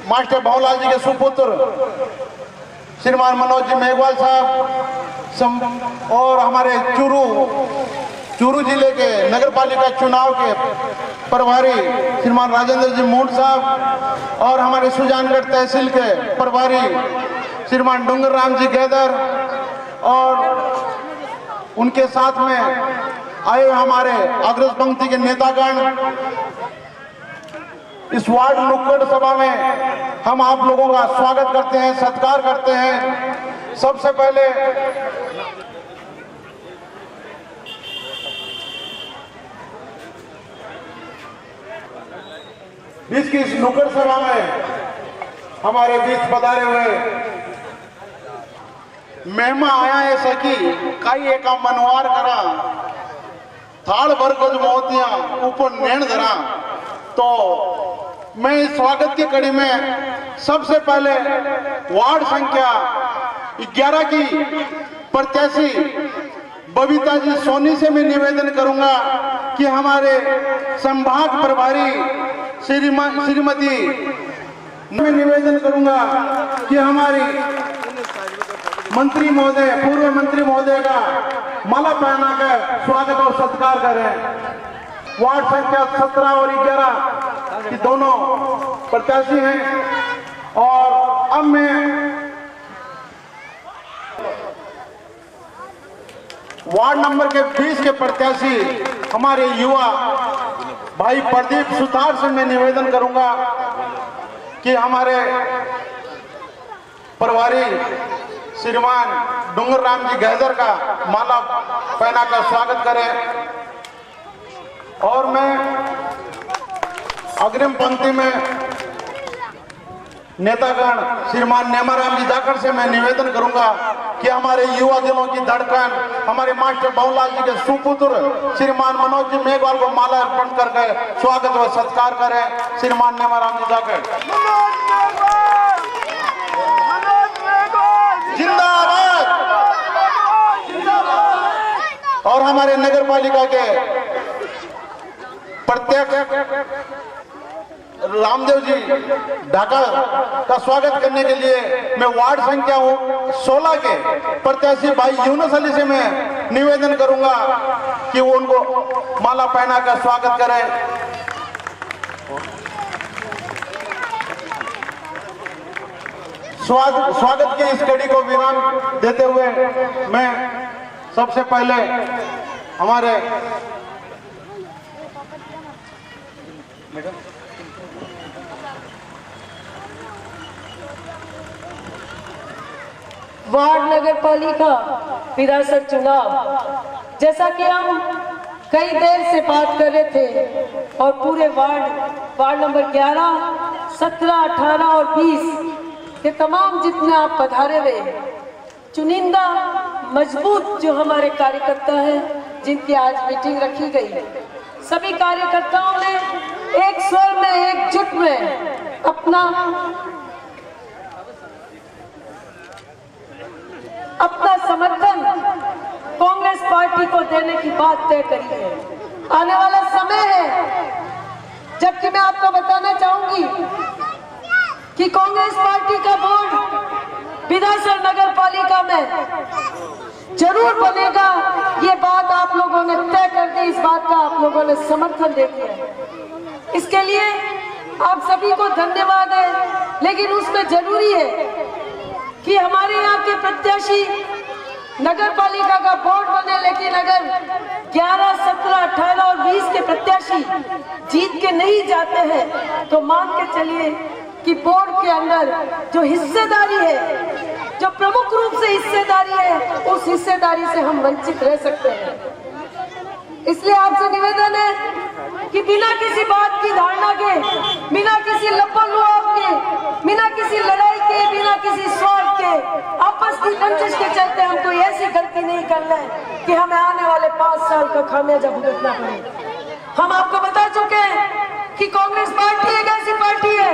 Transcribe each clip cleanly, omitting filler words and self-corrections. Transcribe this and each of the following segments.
Master भवलाल जी के सुपुत्र श्रीमान मनोज जी मेघवाल साहब और हमारे चूरू जिले के नगर पालिका चुनाव के प्रभारी श्रीमान राजेंद्र जी मूड साहब और हमारे सुजानगढ़ तहसील के प्रभारी श्रीमान डूंगर राम जी गैदर और उनके साथ में आए हुए हमारे अग्रज पंक्ति के नेतागण। इस वार्ड नुक्कड़ सभा में हम आप लोगों का स्वागत करते हैं, सत्कार करते हैं। सबसे पहले बीच की इस नुक्कड़ सभा में हमारे बीच पधारे हुए मेहमा आया है सखी काई एका मनवार करा थाल भर कुछ मोतियां ऊपर नैन धरा। तो मैं इस स्वागत की कड़ी में सबसे पहले वार्ड संख्या 11 की प्रत्याशी बबीता जी सोनी से मैं निवेदन करूंगा कि हमारे संभाग प्रभारी श्रीमती मैं निवेदन करूंगा कि हमारी मंत्री महोदय पूर्व मंत्री महोदय का माला पहनाकर स्वागत और सत्कार करें। वार्ड संख्या 17 और 11 की दोनों प्रत्याशी हैं और अब मैं वार्ड नंबर के 20 के प्रत्याशी हमारे युवा भाई प्रदीप सुतार से मैं निवेदन करूंगा कि हमारे प्रभारी श्रीमान डूंगर राम जी गैदर का माला पहनाकर स्वागत करें। और मैं अग्रिम पंक्ति में नेतागण श्रीमान नेमाराम जी जाखड़ से मैं निवेदन करूंगा कि हमारे युवा दिलों की धड़कन हमारे मास्टर भवलाल जी के सुपुत्र श्रीमान मनोज जी मेघवाल को माला अर्पण करके स्वागत व सत्कार करें। श्रीमान नेमाराम जी जाखड़ जिंदाबाद। और हमारे नगर पालिका के प्रत्यक्ष रामदेव जी ढाका का स्वागत करने के लिए मैं वार्ड संख्या 16 के प्रत्याशी भाई यूनुस अली से मैं निवेदन करूंगा कि वो उनको माला पहनाकर स्वागत करें। स्वागत की इस कड़ी को विराम देते हुए मैं सबसे पहले हमारे वार्ड नगर पालिका विरासत चुनाव जैसा कि हम कई देर से बात कर रहे थे और पूरे वार्ड नंबर 11, 17, 18 और 20 के तमाम जितने आप पधारे हुए चुनिंदा मजबूत जो हमारे कार्यकर्ता हैं जिनकी आज मीटिंग रखी गई, सभी कार्यकर्ताओं ने एक स्वर में एकजुट में अपना समर्थन कांग्रेस पार्टी को देने की बात तय करी है। आने वाला समय है जबकि मैं आपको बताना चाहूंगी कि कांग्रेस पार्टी का बोर्ड विधानसभा नगर पालिका में जरूर बनेगा। ये बात आप लोगों ने तय कर दी, इस बात का आप लोगों ने समर्थन दे दिया। इसके लिए आप सभी को धन्यवाद है। लेकिन उसमें जरूरी है कि हमारे यहाँ के प्रत्याशी नगर पालिका का बोर्ड बने, लेकिन अगर 11, 17, 18 और 20 के प्रत्याशी जीत के नहीं जाते हैं तो मान के चलिए कि बोर्ड के अंदर जो हिस्सेदारी है, जो प्रमुख रूप से हिस्सेदारी है, उस हिस्सेदारी से हम वंचित रह सकते हैं। इसलिए आपसे निवेदन है कि बिना किसी बात की धारणा के, बिना किसी लपलुआव के, बिना किसी लड़ाई के, बिना किसी स्वार्थ के, आपस की रंजिश के चलते हम कोई ऐसी गलती नहीं करना है कि हमें आने वाले 5 साल का खामियाजा भुगतना पड़े। हम आपको बता चुके हैं कि कांग्रेस पार्टी एक ऐसी पार्टी है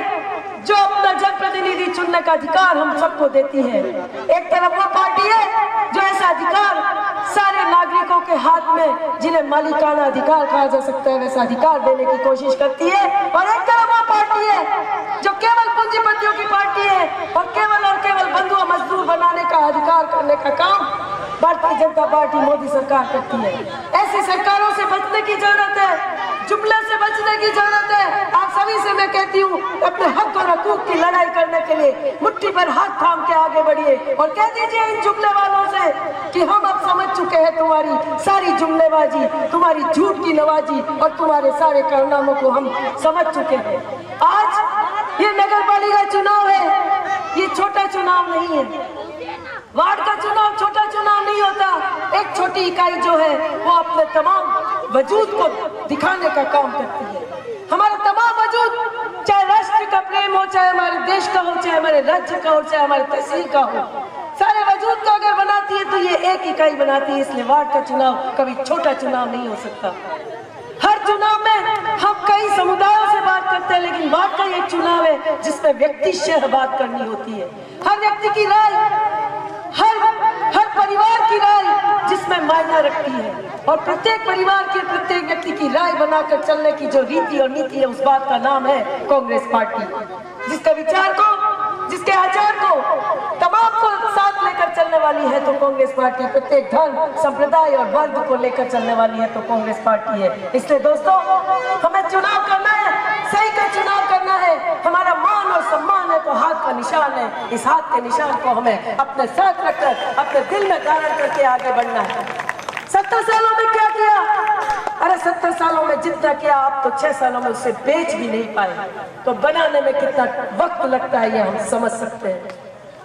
जो अपना जनप्रतिनिधि चुनने का अधिकार हम सबको देती है। एक तरफ वो पार्टी है जो ऐसा अधिकार सारे नागरिकों के हाथ में, जिन्हें मालिकाना अधिकार कहा जा सकता है, वैसा अधिकार देने की कोशिश करती है। और एक तरफ वो पार्टी है जो केवल और केवल बंधुआ मजदूर बनाने का अधिकार करने का काम भारतीय जनता पार्टी मोदी सरकार करती है। ऐसी सरकारों से बचने की जरूरत है, जुमले से बचने की जरूरत है। आप सभी से मैं कहती हूँ, अपने हक और हकूक की लड़ाई करने के लिए मुट्ठी पर हाथ थाम के आगे बढ़िए और कह दीजिए इन जुमले वालों से कि हम अब समझ चुके हैं तुम्हारी सारी जुमलेबाजी, तुम्हारी झूठ की नवाजी और तुम्हारे सारे कारनामों को हम समझ चुके हैं। आज ये नगर पालिका चुनाव है, ये छोटा चुनाव नहीं है। वार्ड का चुनाव छोटा चुनाव नहीं होता। एक छोटी इकाई जो है वो अपने तमाम वजूद को दिखाने का काम करती है। हमारा तमाम वजूद, चाहे राष्ट्र का प्रेम हो, चाहे हमारे देश का हो, चाहे हमारे राज्य का हो, चाहे हमारे तहसील का हो, सारे वजूद को अगर बनाती है तो ये एक इकाई बनाती है। इसलिए वार्ड का चुनाव कभी छोटा चुनाव नहीं हो सकता। हर चुनाव में हम कई समुदायों से बात करते हैं, लेकिन वार्ड का एक चुनाव है जिसमें व्यक्ति से बात करनी होती है। हर व्यक्ति की राय, हर परिवार की राय जिसमें मायने रखती है और प्रत्येक परिवार के प्रत्येक व्यक्ति की राय बनाकर चलने की जो रीति और नीति है, उस बात का नाम है कांग्रेस पार्टी। जिसके विचार को, जिसके आचार को तमाम को साथ लेकर चलने वाली है तो कांग्रेस पार्टी, प्रत्येक धर्म, संप्रदाय और वर्ग को लेकर चलने वाली है तो कांग्रेस पार्टी है। इसलिए दोस्तों, हमें चुनाव करना है, सही का चुनाव करना है। हमारा मान और सम्मान है तो हाथ का निशान है। इस हाथ के निशान को हमें अपने साथ रखकर अपने दिल में धारण करके आगे बढ़ना है। 70 सालों में क्या किया? अरे 70 सालों में जितना किया आप तो 6 सालों में उसे बेच भी नहीं पाए। तो बनाने में कितना वक्त लगता है ये हम समझ सकते हैं।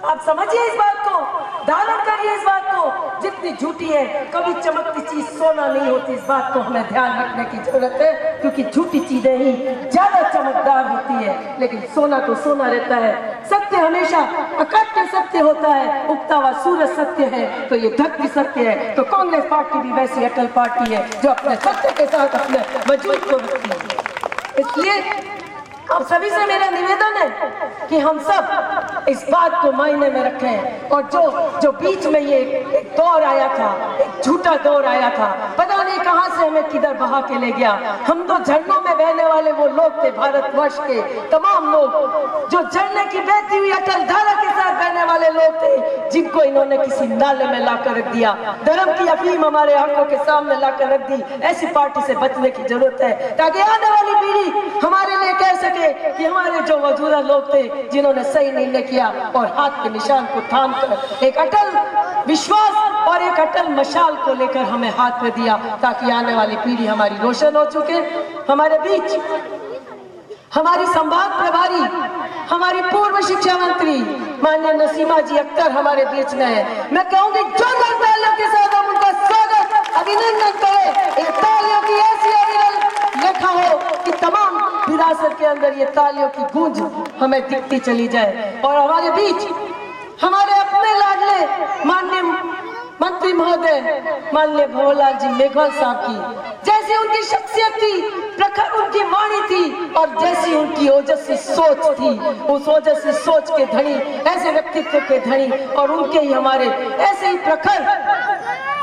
आप समझिए इस बात को, धारण करिए इस बात को। जितनी झूठी है, कभी चमकती चीज सोना नहीं होती। इस बात को हमें ध्यान रखने की जरूरत है, क्योंकि झूठी चीजें ही ज्यादा चमकदार होती है, लेकिन सोना तो सोना रहता है। सत्य हमेशा अकट्य सत्य होता है। उगता हुआ सूरज सत्य है तो ये धरती सत्य है। तो कांग्रेस पार्टी भी वैसी अटल पार्टी है जो अपने सत्य के साथ अपने वजूद को रखती है। इसलिए आप सभी से मेरा निवेदन है कि हम सब इस बात को मायने में रखें। और जो बीच में ये एक दौर आया था, एक झूठा दौर आया था, पता नहीं कहां से हमें किधर बहा के ले गया। हम तो झरनों में बहने वाले वो लोग थे, भारतवर्ष के तमाम लोग जो झरने की बहती हुई अटल धारा के साथ बहने वाले लोग थे, जिनको इन्होंने किसी नाले में लाकर रख दिया। धर्म की अफीम हमारे आंखों के सामने लाकर रख दी। ऐसी पार्टी से बचने की जरूरत है ताकि आने वाली पीढ़ी हमारे लिए कह सके कि हमारे जो मौजूदा लोग थे जिन्होंने सही निर्णय किया और हाथ के निशान को थाम कर एक अटल विश्वास और एक अटल मशाल को लेकर हमें हाथ में दिया, ताकि आने वाली पीढ़ी हमारी रोशन हो चुके। हमारे बीच हमारी संभाग प्रभारी, हमारी पूर्व शिक्षा मंत्री माननीय नसीमा जी अख्तर हमारे बीच में है। मैं कहूंगी जोरदार तालियों के साथ हम उनका स्वागत, अभिनंदन करें। इन तालियों की ऐसी लेखा हो कि तमाम विरासत के अंदर ये तालियों की गूंज हमें दिखती चली जाए। और हमारे बीच हमारे अपने लाडले माननीय मंत्री महोदय माननीय भंवरलाल जी मेघवाल साहब की जैसी उनकी शख्सियत थी, प्रखर उनकी वाणी थी और जैसी उनकी ओजस्वी सोच थी, उस ओजस्वी सोच के धनी, ऐसे व्यक्तित्व के धनी और उनके ही हमारे ऐसे ही प्रखर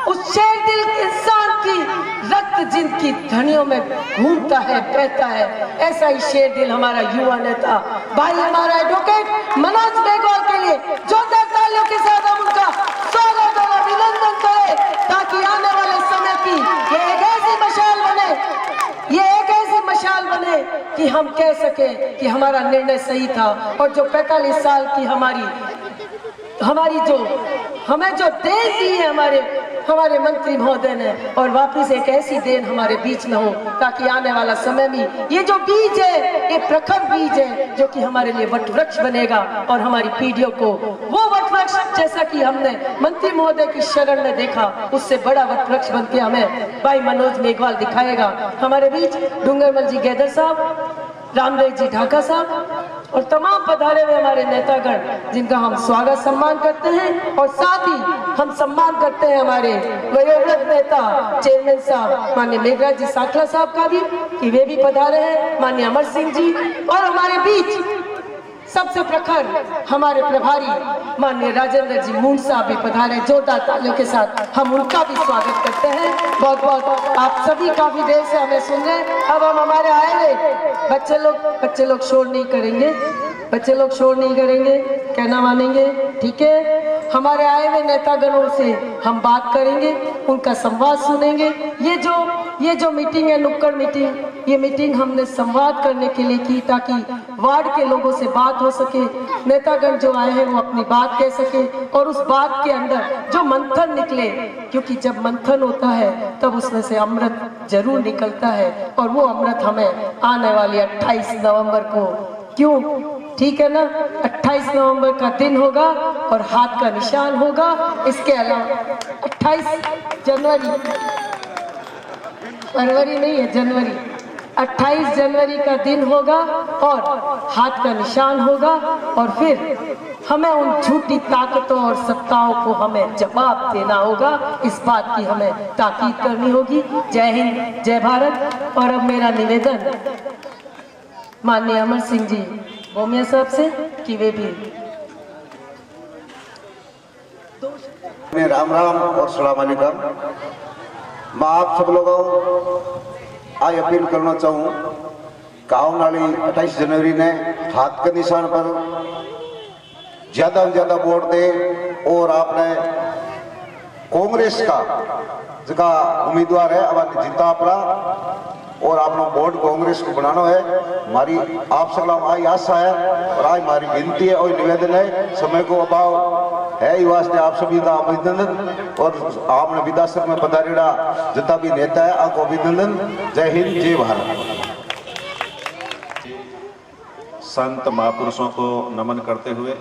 उस शेर दिल इंसान की रक्त जिनकी धनियों में घूमता है, बहता है, ऐसा ही शेर दिल हमारा युवा नेता भाई हमारा एडवोकेट मनोज मेघवाल के लिए जोरदार तालियों के साथ हम उनका स्वागत और अभिनंदन करें, ताकि आने वाले समय की ये एक ऐसी मशाल बने, ये एक ऐसी मशाल बने कि हम कह सके कि हमारा निर्णय सही था। और जो 45 साल की हमारी जो हमें जो देन दी है हमारे मंत्री महोदय ने, और वापिस एक ऐसी देन हमारे बीच में हो ताकि आने वाला समय में ये जो बीज है, ये प्रखर बीज है जो कि हमारे लिए वटवृक्ष बनेगा और हमारी पीढ़ियों को वो वटवृक्ष जैसा कि हमने मंत्री महोदय की शरण में देखा, उससे बड़ा वटवृक्ष बन के हमें भाई मनोज मेघवाल दिखाएगा। हमारे बीच डूंगरमल जी गैदर साहब, रामदेव जी ढाका साहब और तमाम पधारे हुए हमारे नेतागण जिनका हम स्वागत सम्मान करते हैं। और साथ ही हम सम्मान करते हैं हमारे वयोवृद्ध नेता चेयरमैन साहब माननीय मेघराज जी साखला साहब का भी, कि वे भी पधारे हैं, माननीय अमर सिंह जी, और हमारे बीच सबसे प्रखर हमारे प्रभारी माननीय राजेंद्र जी मूंड साहब भी पधारे। जोरदार तालियों के साथ हम उनका भी स्वागत करते हैं। बहुत बहुत आप सभी काफी देर से हमें सुन रहे हैं। अब हम हमारे आएंगे, बच्चे लोग शोर नहीं करेंगे, बच्चे लोग शोर नहीं करेंगे। कहना मानेंगे, ठीक है। हमारे आए हुए नेतागणों से हम बात करेंगे, उनका संवाद सुनेंगे। ये जो मीटिंग है, नुक्कड़ मीटिंग, ये मीटिंग हमने संवाद करने के लिए की ताकि वार्ड के लोगों से बात हो सके, नेतागण जो आए हैं वो अपनी बात कह सके और उस बात के अंदर जो मंथन निकले, क्योंकि जब मंथन होता है तब उसमें से अमृत जरूर निकलता है और वो अमृत हमें आने वाली 28 नवंबर को, क्यों, ठीक है ना, 28 नवंबर का दिन होगा और हाथ का निशान होगा। इसके अलावा 28 जनवरी, फरवरी नहीं है, जनवरी, 28 जनवरी का दिन होगा और हाथ का निशान होगा और फिर हमें उन झूठी ताकतों और सत्ताओं को हमें जवाब देना होगा। इस बात की हमें ताकीद करनी होगी। जय हिंद, जय भारत। और अब मेरा निवेदन माननीय अमर सिंह जी बोमिया साहब से कि वे भी राम राम और सलाम अलैकुम। मैं आप सब लोगों आज अपील करना चाहूँ कि आने वाली 28 जनवरी ने हाथ के निशान पर ज्यादा से ज्यादा वोट दे और आपने कांग्रेस का जगह उम्मीदवार है अब जीता अपना और आपने वोट कांग्रेस को बनाना है। हमारी आप सलाम आई आशा है और आज हमारी विनती है और निवेदन है, समय को अभाव है इस वास्ते आप सभी का अभिनंदन और आपने विधानसभा में पधारेड़ा जितना भी नेता है आपको अभिनंदन। जय हिंद, जय भारत। संत महापुरुषों को नमन करते हुए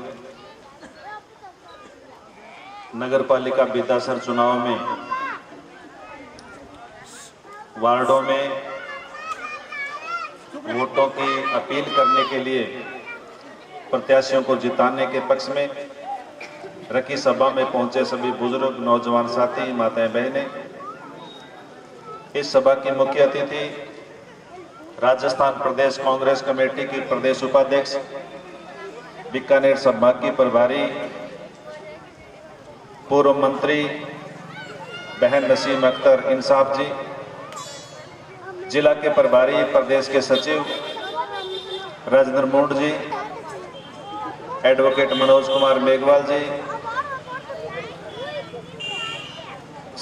नगर पालिका विधानसभा चुनाव में वार्डों में वोटों की अपील करने के लिए प्रत्याशियों को जिताने के पक्ष में रखी सभा में पहुंचे सभी बुजुर्ग, नौजवान साथी, माताएं, बहनें। इस सभा की मुख्य अतिथि राजस्थान प्रदेश कांग्रेस कमेटी की प्रदेश उपाध्यक्ष, बीकानेर संभाग की प्रभारी, पूर्व मंत्री बहन नसीम अख्तर इंसाफ जी, जिला के प्रभारी प्रदेश के सचिव राजेंद्र मुंड जी, एडवोकेट मनोज कुमार मेघवाल जी,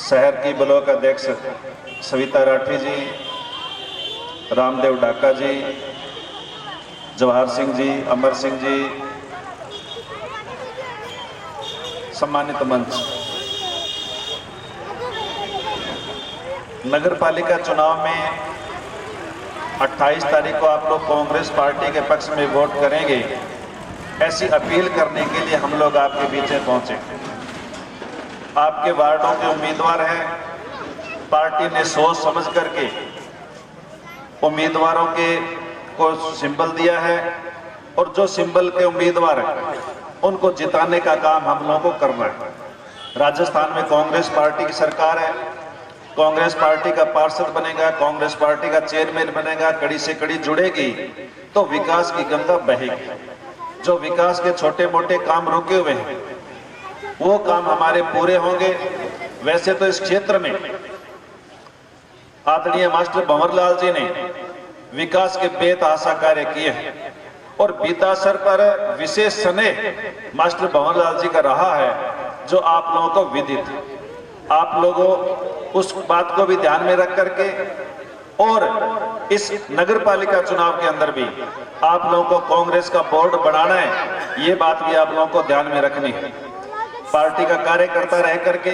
शहर की ब्लॉक अध्यक्ष सविता राठी जी, रामदेव डाका जी, जवाहर सिंह जी, अमर सिंह जी, सम्मानित मंच। नगर पालिका चुनाव में 28 तारीख को आप लोग कांग्रेस पार्टी के पक्ष में वोट करेंगे, ऐसी अपील करने के लिए हम लोग आपके बीच में पहुंचे। आपके वार्डों के उम्मीदवार हैं, पार्टी ने सोच समझ करके उम्मीदवारों के को सिंबल दिया है और जो सिंबल के उम्मीदवार हैं उनको जिताने का काम हम लोगों को करना है। राजस्थान में कांग्रेस पार्टी की सरकार है, कांग्रेस पार्टी का पार्षद बनेगा, कांग्रेस पार्टी का चेयरमैन बनेगा, कड़ी से कड़ी जुड़ेगी तो विकास की गंगा बहेगी। जो विकास के छोटे मोटे काम रुके हुए हैं वो काम हमारे पूरे होंगे। वैसे तो इस क्षेत्र में आदरणीय मास्टर भंवरलाल जी ने विकास के बेतहाशा कार्य किए हैं और बीता सर पर विशेष स्नेह मास्टर भंवरलाल जी का रहा है जो आप लोगों को विदित है। आप लोगों उस बात को भी ध्यान में रख करके और इस नगर पालिका चुनाव के अंदर भी आप लोगों को कांग्रेस का बोर्ड बनाना है, ये बात भी आप लोगों को ध्यान में रखनी है। पार्टी का कार्यकर्ता रह करके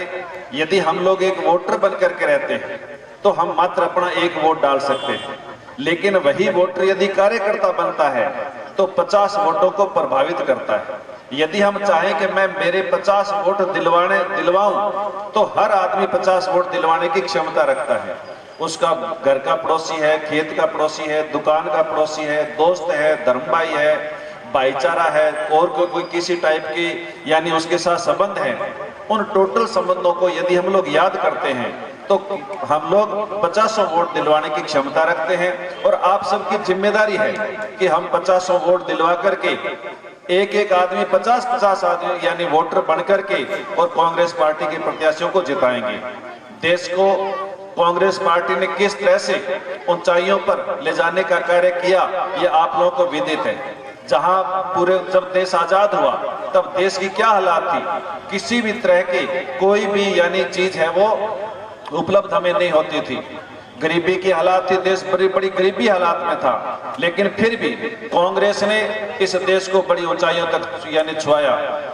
यदि हम लोग एक वोटर बन करके रहते हैं तो हम मात्र अपना एक वोट डाल सकते हैं, लेकिन वही वोटर यदि कार्यकर्ता बनता है तो 50 वोटों को प्रभावित करता है। यदि हम चाहें कि मैं मेरे 50 वोट दिलवाऊं तो हर आदमी 50 वोट दिलवाने की क्षमता रखता है। उसका घर का पड़ोसी है, खेत का पड़ोसी है, दुकान का पड़ोसी है, दोस्त है, धर्म भाई है, भाईचारा है और कोई किसी टाइप की यानी उसके साथ संबंध है। उन टोटल संबंधों को यदि हम लोग याद करते हैं तो हम लोग 50 वोट दिलवाने की क्षमता रखते हैं और आप सबकी जिम्मेदारी है कि हम 50 वोट दिलवा करके एक एक आदमी 50-50 आदमी यानी वोटर बन करके और कांग्रेस पार्टी के प्रत्याशियों को जिताएंगे। देश को कांग्रेस पार्टी ने किस तरह से ऊंचाइयों पर ले जाने का कार्य किया ये आप लोगों को विदित है। जहां पूरे जब देश आजाद हुआ तब देश की क्या हालात थी। किसी भी तरह की कोई भी यानी चीज है वो उपलब्ध हमें नहीं होती थी। गरीबी की हालात थी, देश बड़ी बड़ी गरीबी हालात में था, लेकिन फिर भी कांग्रेस ने इस देश को बड़ी ऊंचाइयों तक यानी छुआया।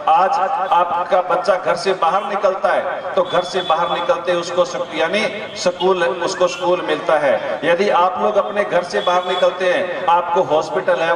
आज आपका बच्चा घर से बाहर निकलता है तो घर से बाहर निकलते उसको यानी उसको स्कूल मिलता है। यदि आप लोग अपने घर से बाहर निकलते हैं, आपको हॉस्पिटल है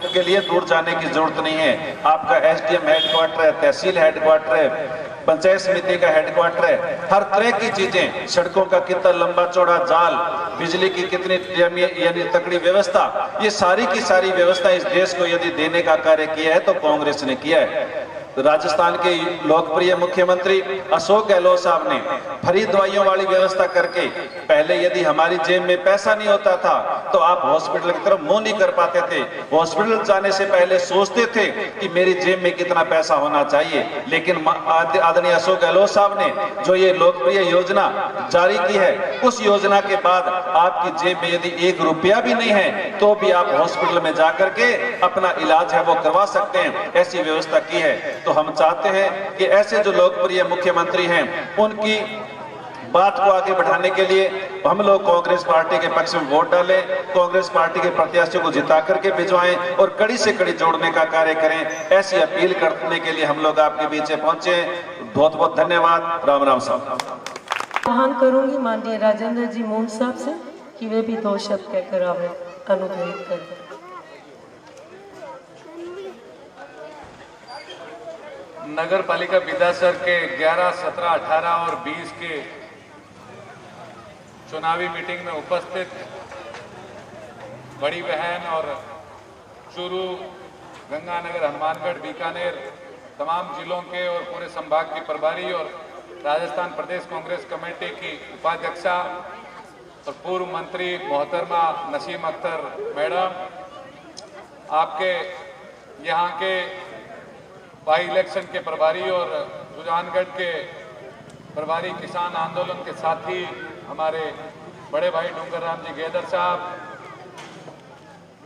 के लिए दूर जाने की जरूरत नहीं है। आपका एसडीएम हेडक्वार्टर है, तहसील हेडक्वार्टर है, पंचायत समिति का हेडक्वार्टर है, हर तरह की चीजें, सड़कों का कितना लंबा चौड़ा जाल, बिजली की कितनी यानी तकड़ी व्यवस्था, ये सारी की सारी व्यवस्था इस देश को यदि देने का कार्य किया है तो कांग्रेस ने किया है। राजस्थान के लोकप्रिय मुख्यमंत्री अशोक गहलोत साहब ने फ्री दवाइयों वाली व्यवस्था करके, पहले यदि हमारी जेब में पैसा नहीं होता था तो आप हॉस्पिटल की तरफ मुंह नहीं कर पाते थे। हॉस्पिटल जाने से पहले सोचते थे कि मेरी जेब में कितना पैसा होना चाहिए, लेकिन आदरणीय अशोक गहलोत साहब ने जो ये लोकप्रिय योजना जारी की है, उस योजना के बाद आपकी जेब में यदि 1 रुपया भी नहीं है तो भी आप हॉस्पिटल में जाकर के अपना इलाज है वो करवा सकते हैं। ऐसी व्यवस्था की है। तो हम चाहते हैं कि ऐसे जो लोकप्रिय मुख्यमंत्री हैं उनकी बात को आगे बढ़ाने के लिए हम लोग कांग्रेस पार्टी के पक्ष में वोट डालें, कांग्रेस पार्टी के प्रत्याशियों को जिता करके भिजवाएं और कड़ी से कड़ी जोड़ने का कार्य करें। ऐसी अपील करने के लिए हम लोग आपके बीच पहुंचे। बहुत बहुत धन्यवाद। राम राम साहब। आह्वान करूंगी माननीय राजेंद्र जी मून साहब से कि वे भी 2 शब्द कहकर हमें अनुग्रहित करें। नगर पालिका विधासर के 11, 17, 18 और 20 के चुनावी मीटिंग में उपस्थित बड़ी बहन और चूरू, गंगानगर, हनुमानगढ़, बीकानेर तमाम जिलों के और पूरे संभाग की प्रभारी और राजस्थान प्रदेश कांग्रेस कमेटी की उपाध्यक्षा और पूर्व मंत्री मोहतरमा नसीम अख्तर मैडम, आपके यहाँ के बाई इलेक्शन के प्रभारी और सुजानगढ़ के प्रभारी किसान आंदोलन के साथी हमारे बड़े भाई डूंगर राम जी गेदर साहब,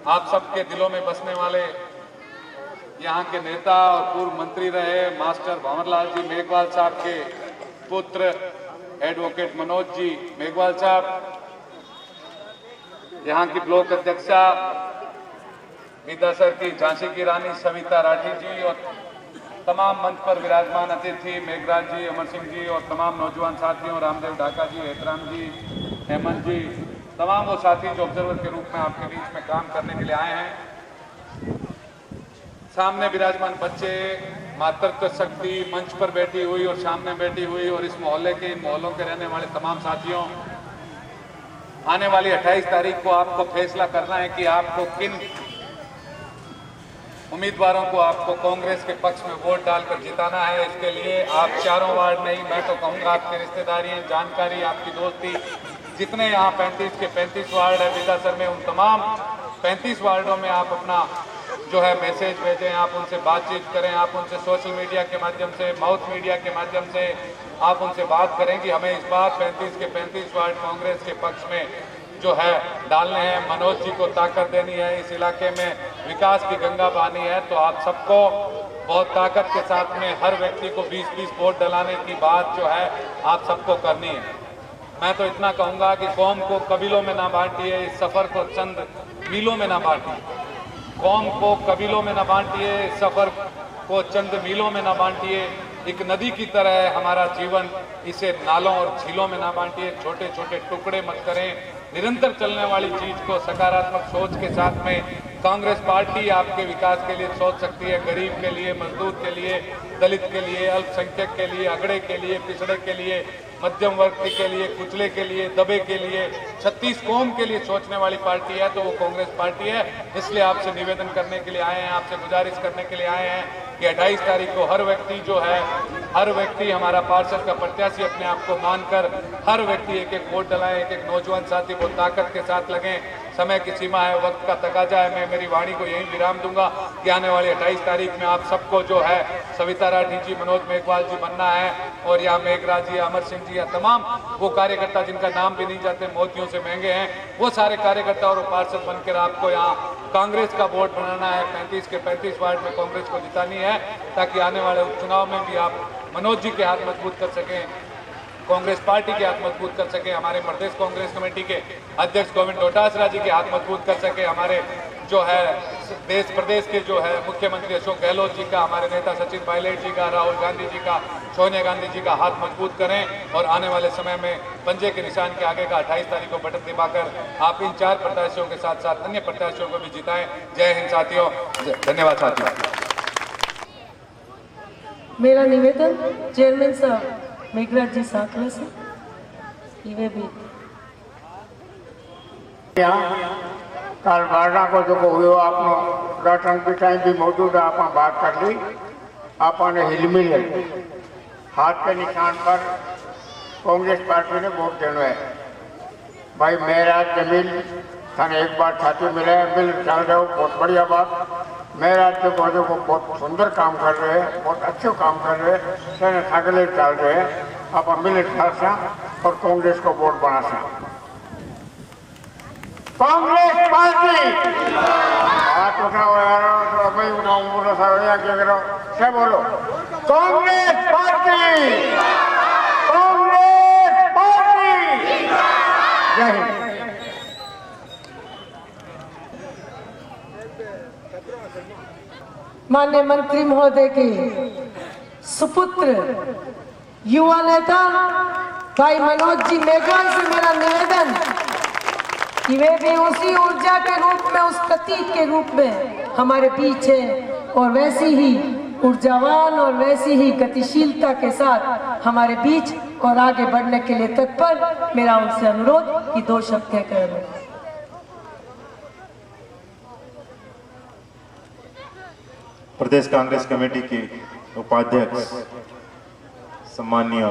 आप सबके दिलों में बसने वाले यहाँ के नेता और पूर्व मंत्री रहे मास्टर भंवरलाल जी मेघवाल साहब के पुत्र एडवोकेट मनोज जी मेघवाल साहब, यहाँ की ब्लॉक अध्यक्षा विधासर की झांसी की रानी सविता राठी जी और तमाम मंच पर विराजमान अतिथि मेघराज जी, अमर सिंह जी और तमाम नौजवान साथियों, रामदेव ढाका जी, हेतराम जी, हेमंत जी, तमाम वो साथी जो ऑब्जर्वर के रूप में आपके बीच में काम करने के लिए आए हैं। सामने विराजमान बच्चे, मातृत्व शक्ति मंच पर बैठी हुई और सामने बैठी हुई और इस मोहल्ले के, इन मोहल्लों के रहने वाले तमाम साथियों, आने वाली 28 तारीख को आपको फैसला करना है कि आपको किन उम्मीदवारों को आपको कांग्रेस के पक्ष में वोट डालकर जिताना है। इसके लिए आप चारों वार्ड नहीं, मैं तो कहूँगा आपकी रिश्तेदारी, जानकारी, आपकी दोस्ती, जितने यहाँ 35 के 35 वार्ड है विधासर में, उन तमाम 35 वार्डों में आप अपना जो है मैसेज भेजें, आप उनसे बातचीत करें, आप उनसे सोशल मीडिया के माध्यम से, माउथ मीडिया के माध्यम से आप उनसे बात करें कि हमें इस बार 35 के 35 वार्ड कांग्रेस के पक्ष में जो है डालने हैं, मनोज जी को ताकत देनी है, इस इलाके में विकास की गंगा बहानी है। तो आप सबको बहुत ताकत के साथ में हर व्यक्ति को 20-20 वोट डलाने की बात जो है आप सबको करनी है। मैं तो इतना कहूँगा कि कौम को कबीलों में ना बांटिए, इस सफ़र को चंद मीलों में ना बांटिए, कौम को कबीलों में ना बांटिए, इस सफ़र को चंद मीलों में ना बांटिए। एक नदी की तरह है हमारा जीवन, इसे नालों और झीलों में ना बांटिए, छोटे छोटे टुकड़े मत करें। निरंतर चलने वाली चीज को सकारात्मक सोच के साथ में कांग्रेस पार्टी आपके विकास के लिए सोच सकती है, गरीब के लिए, मजदूर के लिए, दलित के लिए, अल्पसंख्यक के लिए, अगड़े के लिए, पिछड़े के लिए, मध्यम वर्ग के लिए, कुचले के लिए, दबे के लिए, 36 कौम के लिए सोचने वाली पार्टी है तो वो कांग्रेस पार्टी है। इसलिए आपसे निवेदन करने के लिए आए हैं, आपसे गुजारिश करने के लिए आए हैं कि 28 तारीख को हर व्यक्ति जो है, हर व्यक्ति हमारा पार्षद का प्रत्याशी अपने आप को मानकर हर व्यक्ति एक एक वोट डलाएं, एक एक नौजवान साथी को ताकत के साथ लगें। समय की सीमा है, वक्त का तकाजा है। मैं मेरी वाणी को यही विराम दूंगा कि आने वाली 28 तारीख में आप सबको जो है सविता राठी जी, मनोज मेघवाल जी बनना है और यहाँ मेघराज जी, अमर सिंह जी या तमाम वो कार्यकर्ता जिनका नाम भी नहीं जाते, मोतियों से महंगे हैं, वो सारे कार्यकर्ता और पार्षद बनकर आपको यहाँ कांग्रेस का वोट बनाना है। 35 के 35 वार्ड में कांग्रेस को जितानी है, ताकि आने वाले उपचुनाव में भी आप मनोज जी के हाथ मजबूत कर सकें, कांग्रेस पार्टी के हाथ मजबूत कर सके, हमारे प्रदेश कांग्रेस कमेटी के अध्यक्ष गोविंद डोटासरा जी के हाथ मजबूत कर सके, हमारे जो है देश प्रदेश के जो है मुख्यमंत्री अशोक गहलोत जी का, हमारे नेता सचिन पायलट जी का, राहुल गांधी जी का, सोनिया गांधी जी का हाथ मजबूत करें और आने वाले समय में पंजे के निशान के आगे का 28 तारीख को बटन दबाकर आप इन 4 प्रत्याशियों के साथ साथ अन्य प्रत्याशियों को भी जिताएं। जय हिंद साथियों, धन्यवाद साथियों। मेरा निवेदन चेयरमैन साहब मेघराज जी साकरे से ये भी कल वार्डा को जो हुआ आपने राशन की टाइम भी मौजूद है, आप बात कर ली, आपने हिलमिल हाथ के निशान पर कांग्रेस पार्टी ने वोट देना है। भाई मेरा जमीन थाने एक बार छाती मिले मिल चल रहे हो, बहुत बढ़िया बात। मेरा को बहुत सुंदर काम कर रहे हैं, बहुत अच्छे काम कर रहे हैं, सेने सगले चल रहे हैं, आप मिल सा और कांग्रेस को वोट बना सा। कांग्रेस पार्टी हाथ उठाओ यार, तो मैं उठाऊं बोलो सर, यहाँ क्या करो, क्या बोलो, कांग्रेस पार्टी, कांग्रेस पार्टी। जय हिंद। माननीय मंत्री महोदय के सुपुत्र युवा नेता भाई मनोज जी मेघवाल से मेरा निवेदन कि वे भी उसी ऊर्जा के रूप में, उस प्रतीक के रूप में हमारे बीच है और वैसी ही ऊर्जावान और वैसी ही गतिशीलता के साथ हमारे बीच और आगे बढ़ने के लिए तत्पर। मेरा उनसे अनुरोध कि 2 शब्द कहकर रहे। प्रदेश कांग्रेस कमेटी के उपाध्यक्ष सम्माननीय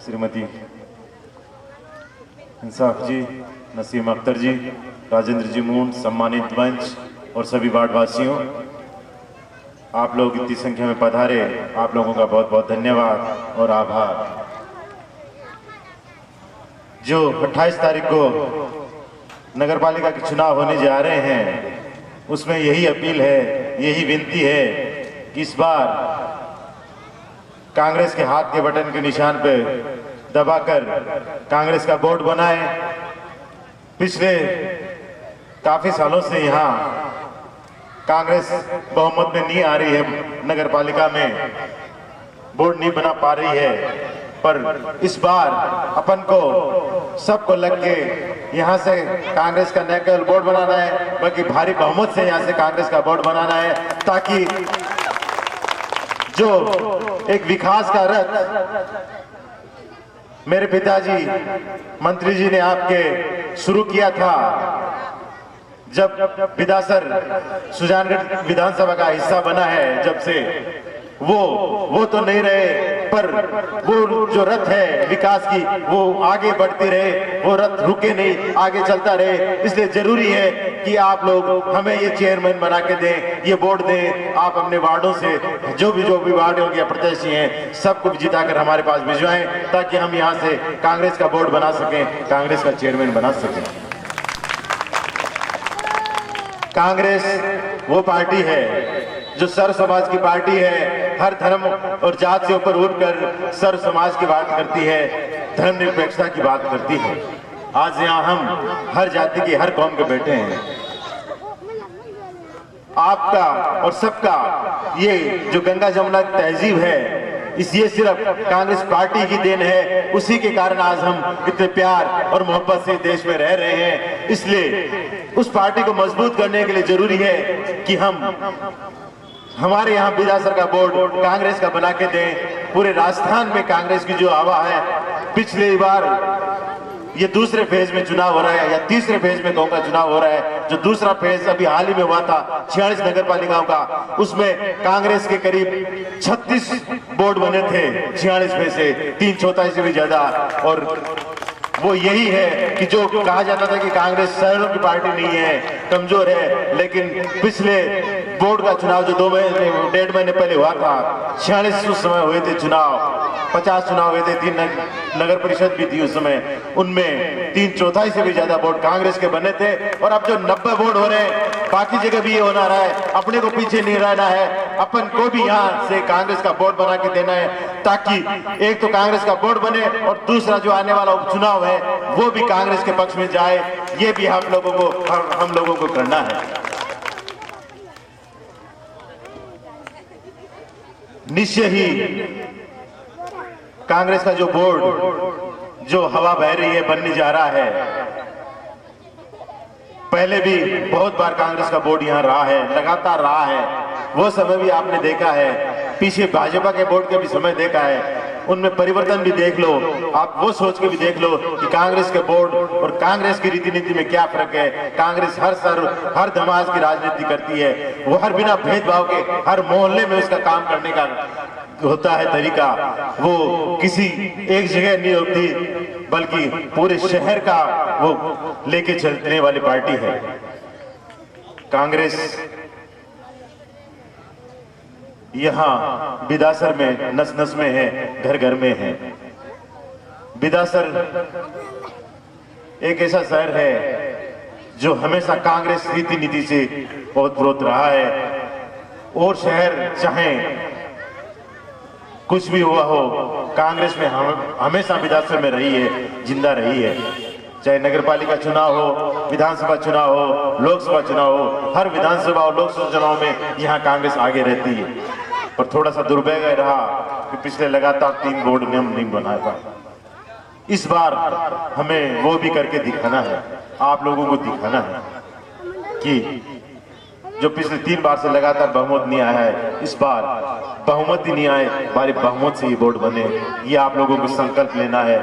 श्रीमती इंसाफ जी, नसीम अख्तर जी, राजेंद्र जी मून, सम्मानित मंच और सभी वार्डवासियों, आप लोग इतनी संख्या में पधारे, आप लोगों का बहुत बहुत धन्यवाद और आभार। जो 28 तारीख को नगरपालिका के चुनाव होने जा रहे हैं, उसमें यही अपील है, यही विनती है कि इस बार कांग्रेस के हाथ के बटन के निशान पे दबाकर कांग्रेस का बोर्ड बनाए। पिछले काफी सालों से यहाँ कांग्रेस बहुमत में नहीं आ रही है, नगर पालिका में बोर्ड नहीं बना पा रही है, पर इस बार अपन को सबको लग के यहाँ से कांग्रेस का न केवल बोर्ड बनाना है, बल्कि भारी बहुमत से यहाँ से कांग्रेस का बोर्ड बनाना है, ताकि जो एक विकास का रथ मेरे पिताजी मंत्री जी ने आपके शुरू किया था, जब विधासर सुजानगढ़ विधानसभा का हिस्सा बना है, जब से वो तो नहीं रहे, पर वो जो रथ है विकास की वो आगे बढ़ती रहे, वो रथ रुके नहीं, आगे चलता रहे। इसलिए जरूरी है कि आप लोग हमें ये चेयरमैन बना के दें, ये बोर्ड दें। आप अपने वार्डों से जो भी वार्डों के प्रत्याशी हैं सबको जिताकर हमारे पास भिजवाएं, ताकि हम यहाँ से कांग्रेस का बोर्ड बना सकें, कांग्रेस का चेयरमैन बना सकें। कांग्रेस वो पार्टी है जो सर्व समाज की पार्टी है, हर धर्म और जात से ऊपर उठकर सर्व समाज की बात करती है, धर्मनिरपेक्षता की बात करती है। आज यहाँ हम हर जाति के, हर कौम के बैठे हैं। आपका और सबका ये जो गंगा जमुना की तहजीब है, ये सिर्फ कांग्रेस पार्टी की देन है। उसी के कारण आज हम इतने प्यार और मोहब्बत से देश में रह रहे हैं। इसलिए उस पार्टी को मजबूत करने के लिए जरूरी है कि हमारे यहाँ विधासर का बोर्ड कांग्रेस का बना के दें। पूरे राजस्थान में कांग्रेस की जो हवा है, पिछली बार ये दूसरे फेज में चुनाव हो रहा है या तीसरे फेज में कहूँगा चुनाव हो रहा है। जो दूसरा फेज अभी हाल ही में हुआ था 46 नगर पालिकाओं का, उसमें कांग्रेस के करीब 36 बोर्ड बने थे 46 में से, 3/4 से भी ज्यादा। और वो यही है कि जो कहा जाता था कि कांग्रेस शहरों की पार्टी नहीं है, कमजोर है, लेकिन पिछले बोर्ड बोर्ड का चुनाव जो 1.5 महीने पहले हुआ था, 46 उस समय हुए थे चुनाव, 50 चुनाव हुए थे, 3 नगर परिषद भी थी उस समय, उनमें 3/4 से भी ज्यादा वोट कांग्रेस के बने थे। और अब जो 90 वोट हो रहे हैं, बाकी जगह भी ये होना रहा है, अपने को पीछे नहीं रहना है, अपन को भी यहाँ से कांग्रेस का बोर्ड बना के देना है, ताकि एक तो कांग्रेस का बोर्ड बने और दूसरा जो आने वाला उपचुनाव है वो भी कांग्रेस के पक्ष में जाए। ये भी हम लोगों को करना है। निश्चय ही कांग्रेस का जो बोर्ड जो हवा बह रही है बनने जा रहा है, पहले भी बहुत बार कांग्रेस का बोर्ड यहां रहा है, लगातार रहा है, वो समय भी आपने देखा है, पीछे भाजपा के बोर्ड के भी समय देखा है, उनमें परिवर्तन भी देख लो, आप वो सोच के भी देख लो कि कांग्रेस के बोर्ड और कांग्रेस की रीति नीति में क्या फर्क है। कांग्रेस हर धमास की राजनीति करती है, वो हर बिना भेदभाव के हर मोहल्ले में उसका काम करने का होता है तरीका, वो किसी एक जगह नहीं होती बल्कि पूरे शहर का वो लेके चलने वाली पार्टी है। कांग्रेस यहाँ बिदासर में नस नस में है, घर घर में है। बिदासर एक ऐसा शहर है जो हमेशा कांग्रेस रीति नीति से ओत-प्रोत रहा है, और शहर चाहे कुछ भी हुआ हो, कांग्रेस में हमेशा बिदासर में रही है, जिंदा रही है। चाहे नगर पालिका चुनाव हो, विधानसभा चुनाव हो, लोकसभा चुनाव हो, हर विधानसभा और लोकसभा चुनाव में यहाँ कांग्रेस आगे रहती है। और थोड़ा सा दुर्भाग्य रहा कि पिछले लगातार 3 बोर्ड में हम नहीं बना पाए। इस बार हमें वो भी करके दिखाना है, आप लोगों को दिखाना है कि जो पिछले 3 बार से लगातार बहुमत नहीं आया है, इस बार बहुमत ही नहीं आए, बारी बहुमत से ही बोर्ड बने। ये आप लोगों को संकल्प लेना है।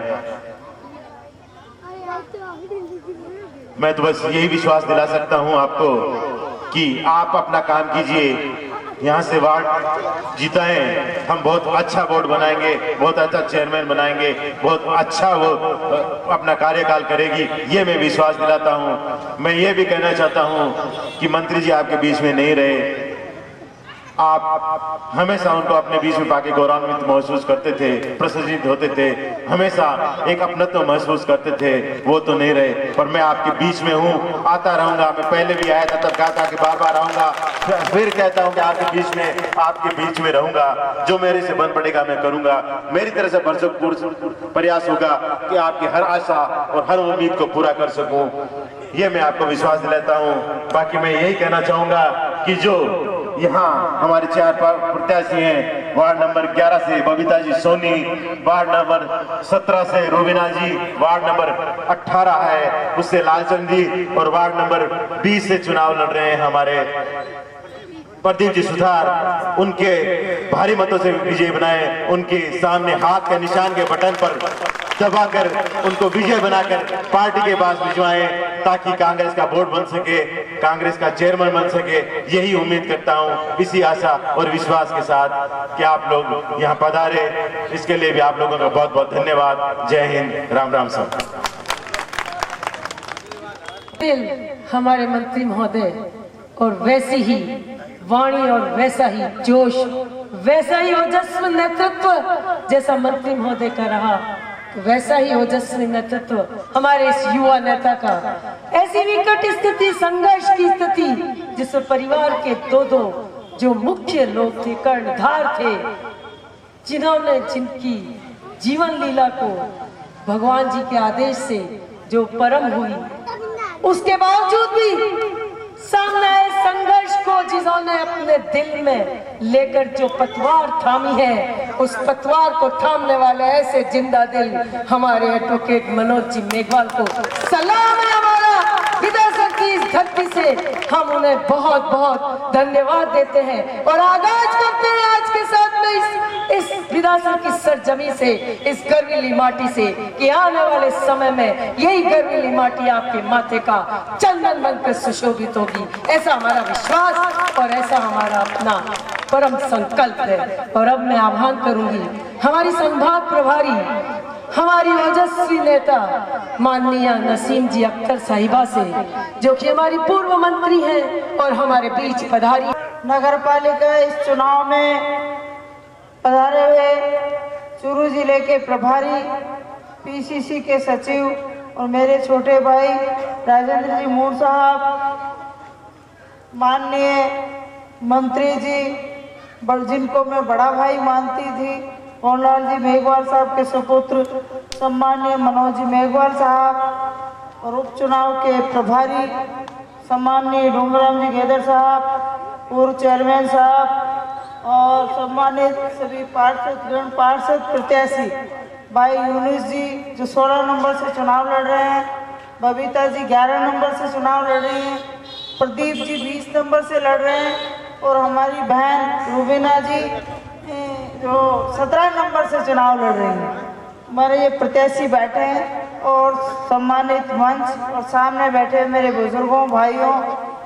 मैं तो बस यही विश्वास दिला सकता हूं आपको कि आप अपना काम कीजिए, यहाँ से वार्ड जीताएं, हम बहुत अच्छा बोर्ड बनाएंगे, बहुत अच्छा चेयरमैन बनाएंगे, बहुत अच्छा वो अपना कार्यकाल करेगी, ये मैं विश्वास दिलाता हूँ। मैं ये भी कहना चाहता हूँ कि मंत्री जी आपके बीच में नहीं रहे, आप हमेशा उनको अपने बीच में पाके गौरवान्वित महसूस करते थे, प्रसन्नित होते थे, हमेशा एक अपनत्व महसूस करते थे, वो तो नहीं रहे। पर मैं आपके बीच में हूँ, आता रहूंगा। मैं पहले भी आया था, तब कहा था कि बार बार आऊंगा, फिर कहता हूँ कि आपके बीच में रहूंगा। जो मेरे से बन पड़ेगा मैं करूंगा। मेरी तरफ से भरसक प्रयास होगा कि आपकी हर आशा और हर उम्मीद को पूरा कर सकूं, ये मैं आपको विश्वास दिलाता हूं। बाकी मैं यही कहना चाहूंगा कि जो यहाँ हमारे 4 प्रत्याशी हैं, वार्ड नंबर 11 से बबीता जी सोनी, वार्ड नंबर 17 से रूबीना जी, वार्ड नंबर 18 है उससे लालचंद जी, और वार्ड नंबर 20 से चुनाव लड़ रहे हैं हमारे प्रदीप जी सुधार। उनके भारी मतों से विजय बनाए, उनके सामने हाथ के निशान के बटन पर दबाकर उनको विजय बनाकर पार्टी के पास भिजवाएं, ताकि कांग्रेस का बोर्ड बन सके, कांग्रेस का चेयरमैन बन सके। यही उम्मीद करता हूं, इसी आशा और विश्वास के साथ कि आप लोग यहां पधारे। इसके लिए भी आप लोगों का बहुत बहुत धन्यवाद। जय हिंद, राम राम सब। हमारे मंत्री महोदय, और वैसी ही वाणी और वैसा ही जोश, वैसा ही ओजस्वी नेतृत्व जैसा मंत्री महोदय का रहा, वैसा ही ओजस्वी नेतृत्व हमारे इस युवा नेता का। ऐसी विकट स्थिति, संघर्ष की स्थिति, जिसमें परिवार के 2 जो मुख्य लोग थे, कर्णधार थे, जिन्होंने जिनकी जीवन लीला को भगवान जी के आदेश से जो परम हुई, उसके बावजूद भी सामने आए संघर्ष को जिन्होंने अपने दिल में लेकर जो पतवार थामी है, उस पतवार को थामने वाले ऐसे जिंदा दिल हमारे एडवोकेट मनोज जी मेघवाल को सलाम है। हमारा विधानसभा की इस धरती से हम उन्हें बहुत बहुत धन्यवाद देते हैं और आगाज करते हैं आज के साथ में इस विधानसभा की सरजमी से, इस गर्वीली माटी से, कि आने वाले समय में यही गर्वीली माटी आपके माथे का चंदन बनकर सुशोभित होगी। ऐसा हमारा विश्वास और ऐसा हमारा अपना परम संकल्प है। और अब मैं आह्वान करूंगी हमारी संभाग प्रभारी, हमारी ओजस्वी नेता माननीय नसीम जी अख्तर साहिबा से, जो कि हमारी पूर्व मंत्री हैं और हमारे बीच पधारी। नगर पालिका इस चुनाव में पधारे हुए चूरू जिले के प्रभारी, पीसीसी के सचिव और मेरे छोटे भाई राजेंद्र जी मूर साहब, माननीय मंत्री जी जिनको मैं बड़ा भाई मानती थी, पवनलाल जी मेघवाल साहब के सुपुत्र सम्माननीय मनोज जी मेघवाल साहब, और उपचुनाव के प्रभारी सम्माननीय डूंगराम जी गेदर साहब, पूर्व चेयरमैन साहब, और सम्मानित सभी पार्षद प्रत्याशी भाई यूनुस जी जो 16 नंबर से चुनाव लड़ रहे हैं, बबीता जी 11 नंबर से चुनाव लड़ रही हैं, प्रदीप जी 20 नंबर से लड़ रहे हैं, और हमारी बहन रूबीना जी जो 17 नंबर से चुनाव लड़ रही हैं। हमारे ये प्रत्याशी बैठे हैं और सम्मानित मंच और सामने बैठे मेरे बुजुर्गों, भाइयों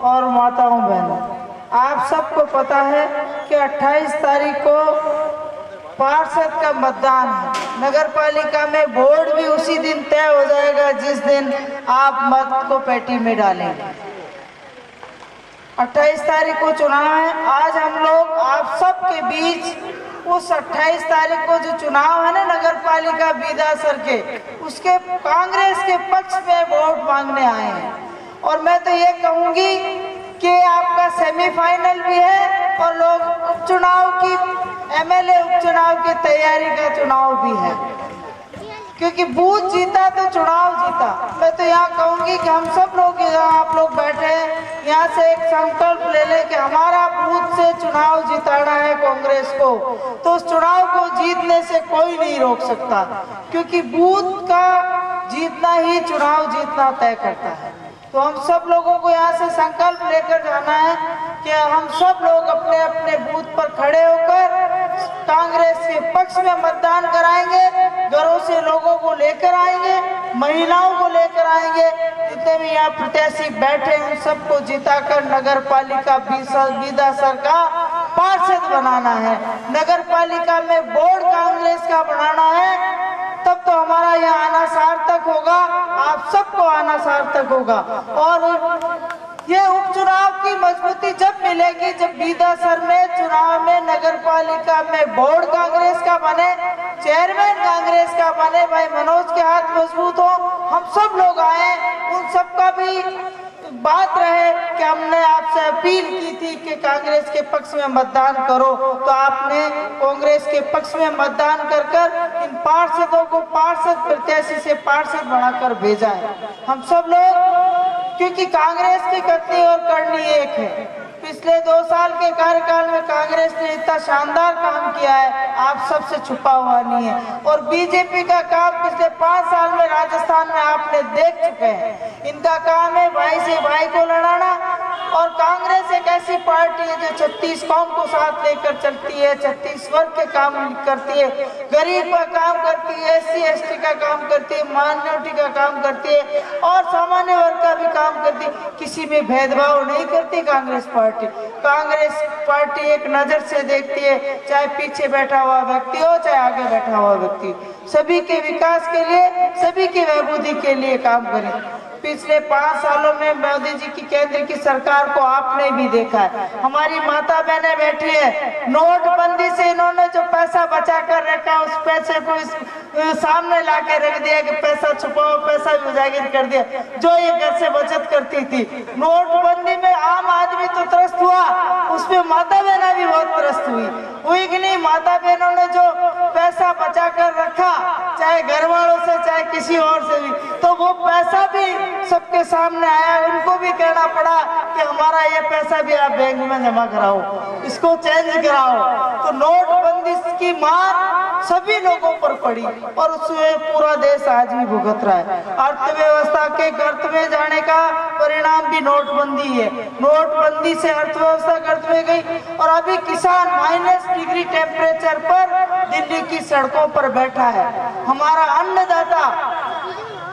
और माताओं, बहनों, आप सबको पता है कि 28 तारीख को पार्षद का मतदान है। नगर पालिका में वोट भी उसी दिन तय हो जाएगा जिस दिन आप मत को पेटी में डालेंगे। 28 तारीख को चुनाव है। आज हम लोग आप सबके बीच उस 28 तारीख को जो चुनाव है ना नगर पालिका बीदासर के, उसके कांग्रेस के पक्ष में वोट मांगने आए हैं। और मैं तो ये कहूंगी कि आपका सेमीफाइनल भी है और लोग उपचुनाव की एमएलए उपचुनाव की तैयारी का चुनाव भी है, क्योंकि बूथ जीता तो चुनाव जीता। मैं तो यहाँ कहूंगी कि हम सब लोग यहाँ आप लोग बैठे हैं, यहाँ से एक संकल्प ले लें कि हमारा बूथ से चुनाव जिताना है कांग्रेस को, तो उस चुनाव को जीतने से कोई नहीं रोक सकता, क्योंकि बूथ का जीतना ही चुनाव जीतना तय करता है। तो हम सब लोगों को यहाँ से संकल्प लेकर जाना है कि हम सब लोग अपने अपने बूथ पर खड़े होकर कांग्रेस के पक्ष में मतदान कराएंगे, घरों से लोगों को लेकर आएंगे, महिलाओं को लेकर आएंगे, जितने भी यहाँ प्रत्याशी बैठे हैं उन सबको जिताकर नगर पालिका बीदासर का पार्षद बनाना है। नगर पालिका में बोर्ड कांग्रेस का बनाना है, तब तो हमारा यहाँ आना सार्थक होगा, आप सबको आना सार्थक होगा। और ये उपचुनाव की मजबूती जब मिलेगी जब बीदासर में चुनाव में नगर पालिका में बोर्ड कांग्रेस का बने, चेयरमैन कांग्रेस का बने, भाई मनोज के हाथ मजबूत हो, हम सब लोग आए, उन सबका भी बात रहे कि हमने आपसे अपील की थी कि कांग्रेस के पक्ष में मतदान करो, तो आपने कांग्रेस के पक्ष में मतदान कर कर इन पार्षदों को पार्षद प्रत्याशी से पार्षद बनाकर भेजा है। हम सब लोग, क्योंकि कांग्रेस की कथनी और करनी एक है। पिछले 2 साल के कार्यकाल में कांग्रेस ने इतना शानदार काम किया है, आप सबसे छुपा हुआ नहीं है। और बीजेपी का काम पिछले 5 साल में राजस्थान में आपने देख चुके हैं। इनका काम है भाई से भाई को लड़ाना, और कांग्रेस एक ऐसी पार्टी है जो 36 कौम को साथ लेकर चलती है, 36 वर्ग के काम करती है, गरीब का काम करती है, SC ST का काम करती है, माइनॉरिटी का काम करती है, और सामान्य वर्ग का भी काम करती है। किसी में भेदभाव नहीं करती कांग्रेस पार्टी। कांग्रेस पार्टी एक नजर से देखती है, चाहे पीछे बैठा हुआ व्यक्ति हो चाहे आगे बैठा हुआ व्यक्ति, सभी के विकास के लिए, सभी की बहबूदी के लिए काम करें। पिछले 5 सालों में मोदी जी की केंद्र की सरकार को आपने भी देखा है। हमारी माता बहनें बैठी है, नोटबंदी से इन्होंने जो पैसा बचा कर रखा उस पैसे को सामने ला के रख दिया कि पैसा छुपाओ, पैसा भी उजागर कर दिया, जो ये घर से बचत करती थी। नोटबंदी में आम आदमी तो त्रस्त हुआ, उसमें माता बहना भी बहुत त्रस्त हुई कि नहीं। माता बहनों ने जो पैसा बचा कर रखा, चाहे घर वालों से चाहे किसी और से भी, तो वो पैसा भी सबके सामने आया, उनको भी कहना पड़ा कि हमारा ये पैसा भी आप बैंक में जमा कराओ, इसको चेंज कराओ। तो नोटबंदी की मार सभी लोगों पर पड़ी और उसमें पूरा देश आज भी भुगत रहा है। अर्थव्यवस्था के गर्त में जाने का परिणाम भी नोटबंदी है। नोटबंदी से अर्थव्यवस्था गर्त में गई और अभी किसान -डिग्री टेम्परेचर पर दिल्ली की सड़कों पर बैठा है। हमारा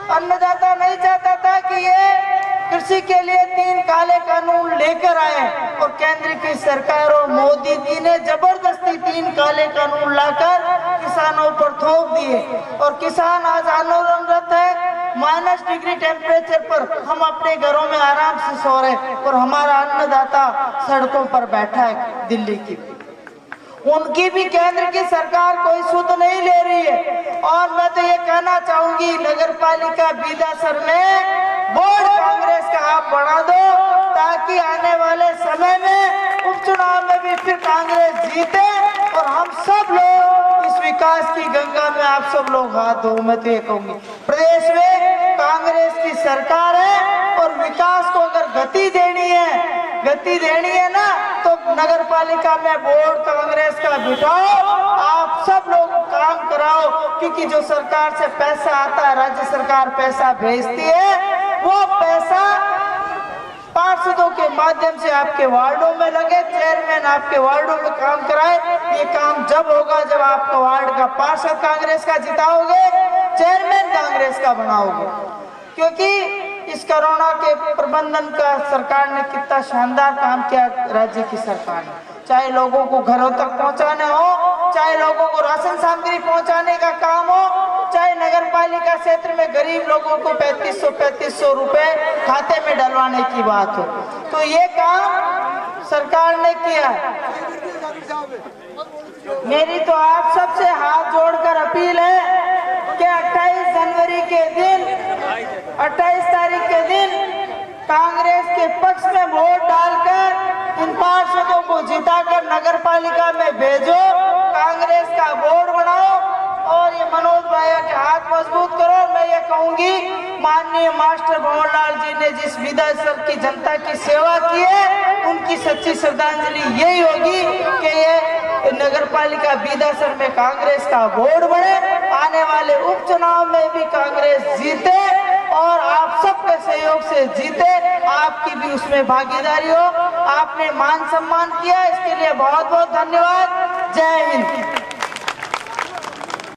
अन्नदाता नहीं चाहता था कि ये कृषि के लिए 3 काले कानून लेकर आए, और केंद्र की सरकार और मोदी जी ने जबरदस्ती 3 काले कानून लाकर किसानों पर थोप दिए, और किसान आज आंदोलनरत है। -डिग्री टेम्परेचर पर हम अपने घरों में आराम से सो रहे हैं और हमारा अन्नदाता सड़कों पर बैठा है दिल्ली की। उनकी भी केंद्र की सरकार कोई सुध नहीं ले रही है। और मैं तो ये कहना चाहूंगी, नगर पालिका बीदासर में बोर्ड कांग्रेस का आप बढ़ा दो, ताकि आने वाले समय में उपचुनाव में भी फिर कांग्रेस जीते और हम सब लोग इस विकास की गंगा में आप सब लोग हाथ धो। मैं तो ये कहूंगी, प्रदेश में कांग्रेस की सरकार है और विकास को अगर गति देनी है ना, तो नगर पालिका में बोर्ड कांग्रेस का बिठाओ, आप सब लोग काम कराओ। क्योंकि जो सरकार से पैसा आता है, राज्य सरकार पैसा भेजती है, वो पैसा पार्षदों के माध्यम से आपके वार्डों में लगे, चेयरमैन आपके वार्डों में काम कराए। ये काम जब होगा जब आपका वार्ड का पार्षद कांग्रेस का जिताओगे, चेयरमैन कांग्रेस का बनाओगे। क्योंकि इस कोरोना के प्रबंधन का सरकार ने कितना शानदार काम किया, राज्य की सरकार ने, चाहे लोगों को घरों तक पहुंचाना हो, चाहे लोगों को राशन सामग्री पहुंचाने का काम हो, चाहे नगर पालिका क्षेत्र में गरीब लोगों को 3500 रुपए खाते में डलवाने की बात हो, तो ये काम सरकार ने किया है। मेरी तो आप सबसे हाथ जोड़कर अपील है कि 28 तारीख के दिन कांग्रेस के पक्ष में वोट डालकर इन पार्षदों को जिताकर नगर पालिका में भेजो, कांग्रेस का बोर्ड बनाओ और ये मनोज भाई के हाथ मजबूत करो। मैं ये कहूंगी, माननीय मास्टर भंवरलाल जी ने जिस विधानसभा की जनता की सेवा की है, उनकी सच्ची श्रद्धांजलि यही होगी कि ये नगर पालिका बीदासर में कांग्रेस का बोर्ड बने, आने वाले उपचुनाव में भी कांग्रेस जीते और आप सबके सहयोग से जीते, आपकी भी उसमें भागीदारी हो। आपने मान सम्मान किया, इसके लिए बहुत बहुत धन्यवाद। जय हिंद।